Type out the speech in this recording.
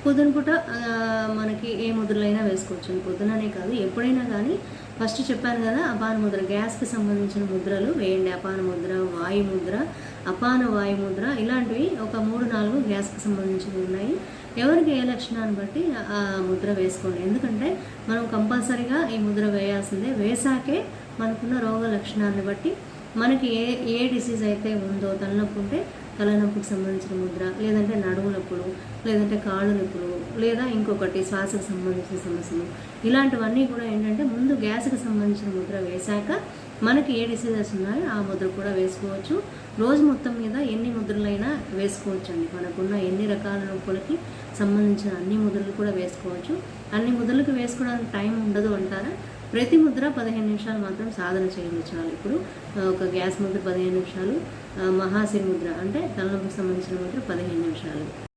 పొద్దున పూట మనకి ఏ ముద్రలైనా వేసుకోవచ్చు. పొద్దుననే కాదు, ఎప్పుడైనా కానీ. ఫస్ట్ చెప్పాను కదా, అపాన ముద్ర, గ్యాస్కి సంబంధించిన ముద్రలు వేయండి. అపాన ముద్ర, వాయు ముద్ర, అపాన వాయు ముద్ర, ఇలాంటివి ఒక 3-4 గ్యాస్కి సంబంధించినవి ఉన్నాయి. ఎవరికి ఏ లక్షణాన్ని బట్టి ఆ ముద్ర వేసుకోండి. ఎందుకంటే మనం కంపల్సరీగా ఈ ముద్ర వేయాల్సిందే. వేసాకే మనకున్న రోగ లక్షణాన్ని బట్టి మనకి ఏ డిసీజ్ అయితే ఉందో, తలనొప్పి ఉంటే తలనొప్పికి సంబంధించిన ముద్ర, లేదంటే నడుము నొప్పులు, లేదంటే కాళ్ళు నొప్పులు, లేదా ఇంకొకటి శ్వాసకు సంబంధించిన సమస్యలు, ఇలాంటివన్నీ కూడా ఏంటంటే ముందు గ్యాస్కి సంబంధించిన ముద్ర వేశాక మనకి ఏ డిసీజెస్ ఉన్నాయో ఆ ముద్ర కూడా వేసుకోవచ్చు. రోజు మొత్తం మీద ఎన్ని ముద్రలైనా వేసుకోవచ్చు అండి. మనకున్న ఎన్ని రకాల నొప్పులకి సంబంధించిన అన్ని ముద్రలు కూడా వేసుకోవచ్చు. అన్ని ముద్రలకు వేసుకోవడానికి టైం ఉండదు అంటారా? ప్రతి ముద్ర 15 నిమిషాలు మాత్రం సాధన చేయండి చాలు. ఇప్పుడు ఒక గ్యాస్ ముద్ర 15 నిమిషాలు, మహాశిర ముద్ర అంటే తలనొప్పికి సంబంధించిన ముద్ర 15 నిమిషాలు.